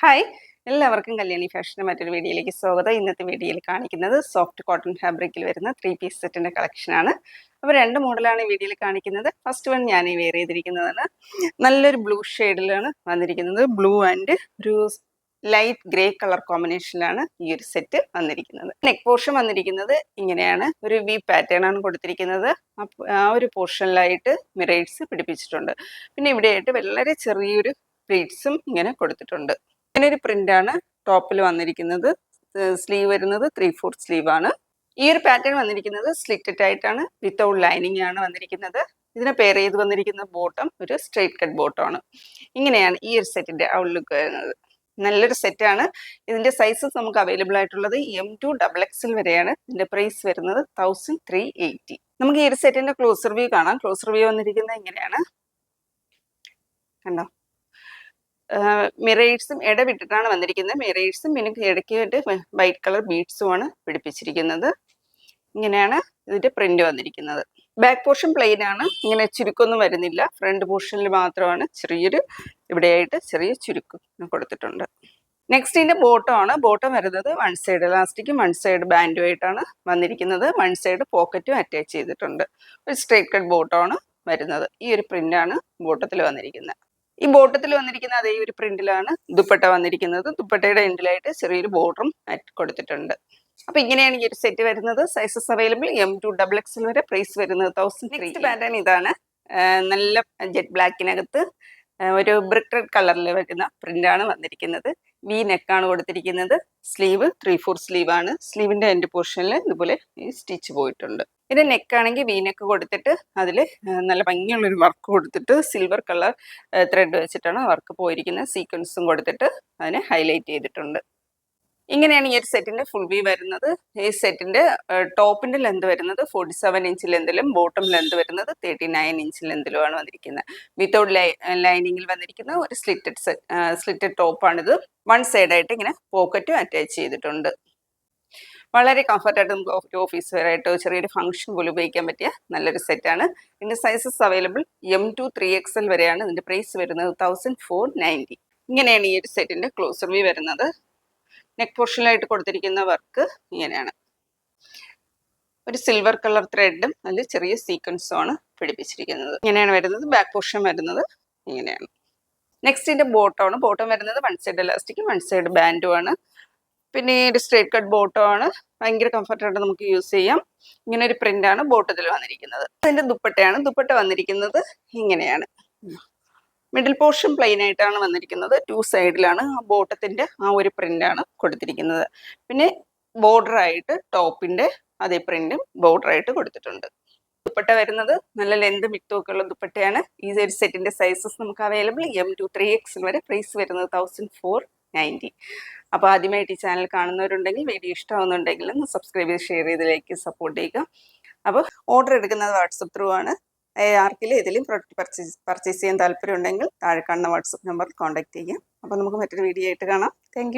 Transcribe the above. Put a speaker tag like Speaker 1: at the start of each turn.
Speaker 1: Hi, എല്ലാവർക്കും കല്യാണി ഫാഷൻ്റെ മറ്റൊരു വീഡിയോയിലേക്ക് സ്വാഗതം. ഇന്നത്തെ വീഡിയോയിൽ കാണിക്കുന്നത് സോഫ്റ്റ് കോട്ടൺ ഫാബ്രിക്കിൽ വരുന്ന 3 പീസ് സെറ്റിൻ്റെ കളക്ഷനാണ്. അപ്പോൾ രണ്ട് മോഡലാണ് ഈ വീഡിയോയിൽ കാണിക്കുന്നത്. ഫസ്റ്റ് വൺ ഞാൻ ഈ വെയർ ചെയ്തിരിക്കുന്നതാണ്. നല്ലൊരു ബ്ലൂ ഷെയ്ഡിലാണ് വന്നിരിക്കുന്നത്. ബ്ലൂ ആൻഡ് ഒരു ലൈറ്റ് ഗ്രേ കളർ കോമ്പിനേഷനിലാണ് ഈ ഒരു സെറ്റ് വന്നിരിക്കുന്നത്. നെക്ക് പോർഷൻ വന്നിരിക്കുന്നത് ഇങ്ങനെയാണ്. ഒരു വി പാറ്റേൺ ആണ് കൊടുത്തിരിക്കുന്നത്. ആ ഒരു പോർഷനിലായിട്ട് മിറേഴ്സ് പിടിപ്പിച്ചിട്ടുണ്ട്. പിന്നെ ഇവിടെയായിട്ട് വളരെ ചെറിയൊരു പ്ലീറ്റ്സും ഇങ്ങനെ കൊടുത്തിട്ടുണ്ട്. ഇങ്ങനെ ഒരു പ്രിന്റാണ് ടോപ്പിൽ വന്നിരിക്കുന്നത്. സ്ലീവ് വരുന്നത് 3/4 സ്ലീവ് ആണ്. ഈ ഒരു പാറ്റേൺ വന്നിരിക്കുന്നത് സ്ലിറ്റഡ് ആയിട്ടാണ്, വിത്തൗട്ട് ലൈനിങ് ആണ് വന്നിരിക്കുന്നത്. ഇതിനെ പെയർ ചെയ്ത് വന്നിരിക്കുന്ന ബോട്ടം ഒരു സ്ട്രെയിറ്റ് കട്ട് ബോട്ടം ആണ്. ഇങ്ങനെയാണ് ഈ ഒരു സെറ്റിന്റെ ഔട്ട്ലുക്ക് വരുന്നത്. നല്ലൊരു സെറ്റാണ്. ഇതിന്റെ സൈസസ് നമുക്ക് അവൈലബിൾ ആയിട്ടുള്ളത് M2 XXL വരെയാണ്. ഇതിന്റെ പ്രൈസ് വരുന്നത് 1380. നമുക്ക് ഈ ഒരു സെറ്റിന്റെ ക്ലോസർ വ്യൂ കാണാം. ക്ലോസർ വ്യൂ വന്നിരിക്കുന്നത് ഇങ്ങനെയാണ്, കണ്ടോ. മിറേഴ്സും ഇടവിട്ടിട്ടാണ് വന്നിരിക്കുന്നത്. മിറേഴ്സും പിന്നെ ഇടയ്ക്കായിട്ട് വൈറ്റ് കളർ ബീഡ്സും ആണ് പിടിപ്പിച്ചിരിക്കുന്നത്. ഇങ്ങനെയാണ് ഇതിന്റെ പ്രിന്റ് വന്നിരിക്കുന്നത്. ബാക്ക് പോർഷൻ പ്ലെയിൻ ആണ്, ഇങ്ങനെ ചുരുക്കൊന്നും വരുന്നില്ല. ഫ്രണ്ട് പോർഷനിൽ മാത്രമാണ് ചെറിയൊരു ഇവിടെയായിട്ട് ചെറിയ ചുരുക്കം കൊടുത്തിട്ടുണ്ട്. നെക്സ്റ്റ് ഇതിന്റെ ബോട്ടം ആണ്. ബോട്ടം വരുന്നത് വൺ സൈഡ് ഇലാസ്റ്റിക്കും വൺ സൈഡ് ബാൻഡും ആയിട്ടാണ് വന്നിരിക്കുന്നത്. വൺ സൈഡ് പോക്കറ്റും അറ്റാച്ച് ചെയ്തിട്ടുണ്ട്. ഒരു സ്ട്രേറ്റ് കട്ട് ബോട്ടം ആണ് വരുന്നത്. ഈ ഒരു പ്രിന്റാണ് ബോട്ടത്തിൽ വന്നിരിക്കുന്നത്. ഈ ബോട്ടത്തിൽ വന്നിരിക്കുന്ന അതേ ഒരു പ്രിന്റിലാണ് ദുപ്പട്ട വന്നിരിക്കുന്നത്. ദുപ്പട്ടയുടെ എൻഡിലായിട്ട് ചെറിയൊരു ബോർഡറും കൊടുത്തിട്ടുണ്ട്. അപ്പൊ ഇങ്ങനെയാണ് ഈ ഒരു സെറ്റ് വരുന്നത്. സൈസസ് അവൈലബിൾ M2 XXL വരെ. പ്രൈസ് വരുന്നത് 1300. പാറ്റേൺ ഇതാണ്. നല്ല ജെറ്റ് ബ്ലാക്കിനകത്ത് ഒരു ബ്രിക്ക് റെഡ് കളറിൽ വരുന്ന പ്രിന്റാണ് വന്നിരിക്കുന്നത്. വി നെക്കാണ് കൊടുത്തിരിക്കുന്നത്. സ്ലീവ് 3/4 സ്ലീവ് ആണ്. സ്ലീവിന്റെ എൻഡ് പോർഷനിൽ ഇതുപോലെ സ്റ്റിച്ച് പോയിട്ടുണ്ട്. ഇതിന്റെ നെക്ക് ആണെങ്കിൽ വി നെക്ക് കൊടുത്തിട്ട് അതിൽ നല്ല ഭംഗിയുള്ളൊരു വർക്ക് കൊടുത്തിട്ട് സിൽവർ കളർ ത്രെഡ് വെച്ചിട്ടാണ് വർക്ക് പോയിരിക്കുന്നത്. സീക്വൻസും കൊടുത്തിട്ട് അതിനെ ഹൈലൈറ്റ് ചെയ്തിട്ടുണ്ട്. ഇങ്ങനെയാണ് ഈ ഒരു സെറ്റിന്റെ ഫുൾ വ്യൂ വരുന്നത്. ഈ സെറ്റിന്റെ ടോപ്പിന്റെ ലെന്ത് വരുന്നത് 47 ഇഞ്ച് ലെന്തിലും ബോട്ടം ലെന്ത് വരുന്നത് 39 ഇഞ്ച് ലെന്തിലുമാണ് വന്നിരിക്കുന്നത്. വിത്തൗട്ട് ലൈനിങ്ങിൽ വന്നിരിക്കുന്ന ഒരു സ്ലിറ്റഡ് ടോപ്പാണിത്. വൺ സൈഡായിട്ട് ഇങ്ങനെ പോക്കറ്റും അറ്റാച്ച് ചെയ്തിട്ടുണ്ട്. വളരെ കംഫർട്ടായിട്ട് നമുക്ക് ഓഫീസ് വെയറായിട്ട് ചെറിയൊരു ഫംഗ്ഷൻ പോലും ഉപയോഗിക്കാൻ പറ്റിയ നല്ലൊരു സെറ്റാണ്. ഇതിന്റെ സൈസസ് അവൈലബിൾ M2 3XL വരെയാണ്. ഇതിന്റെ പ്രൈസ് വരുന്നത് 1490. ഇങ്ങനെയാണ് ഈ ഒരു സെറ്റിന്റെ ക്ലോസർ വ്യൂ വരുന്നത്. നെക്ക് പോർഷനിലായിട്ട് കൊടുത്തിരിക്കുന്ന വർക്ക് ഇങ്ങനെയാണ്. ഒരു സിൽവർ കളർ ത്രെഡും അതിൽ ചെറിയ സീക്വൻസും ആണ് പിടിപ്പിച്ചിരിക്കുന്നത്. ഇങ്ങനെയാണ് വരുന്നത്. ബാക്ക് പോർഷൻ വരുന്നത് ഇങ്ങനെയാണ്. നെക്സ്റ്റ് ഇതിന്റെ ബോട്ടം ആണ്. ബോട്ടം വരുന്നത് വൺ സൈഡ് ഇലാസ്റ്റിക്കും വൺ സൈഡ് ബാൻഡും ആണ്. പിന്നെ ഒരു സ്ട്രേറ്റ് കട്ട് ബോട്ടം ആണ്. ഭയങ്കര കംഫർട്ടായിട്ട് നമുക്ക് യൂസ് ചെയ്യാം. ഇങ്ങനെ ഒരു പ്രിന്റാണ് ബോട്ടത്തിൽ വന്നിരിക്കുന്നത്. അതിന്റെ ദുപ്പട്ടയാണ്. ദുപ്പട്ട വന്നിരിക്കുന്നത് ഇങ്ങനെയാണ്. മിഡിൽ പോർഷൻ പ്ലെയിൻ ആയിട്ടാണ് വന്നിരിക്കുന്നത്. 2 സൈഡിലാണ് ആ ബോട്ടത്തിന്റെ ആ ഒരു പ്രിന്റാണ് കൊടുത്തിരിക്കുന്നത്. പിന്നെ ബോർഡർ ആയിട്ട് ടോപ്പിന്റെ അതേ പ്രിന്റും ബോർഡർ ആയിട്ട് കൊടുത്തിട്ടുണ്ട്. ദുപ്പട്ട വരുന്നത് നല്ല ലെന്ത് വിട്ടുമൊക്കെ ഉള്ള ദുപ്പട്ടയാണ്. ഈ ഒരു സെറ്റിന്റെ സൈസസ് നമുക്ക് അവൈലബിൾ M2 3XL വരെ. പ്രൈസ് വരുന്നത് 1490. അപ്പോൾ ആദ്യമായിട്ട് ഈ ചാനൽ കാണുന്നവരുണ്ടെങ്കിൽ വീഡിയോ ഇഷ്ടമാവുന്നുണ്ടെങ്കിൽ ഒന്ന് സബ്സ്ക്രൈബ് ചെയ്ത് ഷെയർ ചെയ്ത് ലൈക്ക് സപ്പോർട്ട് ചെയ്യുക. അപ്പോൾ ഓർഡർ എടുക്കുന്നത് വാട്സപ്പ് ത്രൂ ആണ്. ആർക്കെങ്കിലും ഏതെങ്കിലും പ്രൊഡക്റ്റ് പർച്ചേസ് ചെയ്യാൻ താല്പര്യം ഉണ്ടെങ്കിൽ താഴെ കാണുന്ന വാട്സപ്പ് നമ്പറിൽ കോൺടാക്ട് ചെയ്യാം. അപ്പോൾ നമുക്ക് മറ്റൊരു വീഡിയോ ആയിട്ട് കാണാം. Thank you.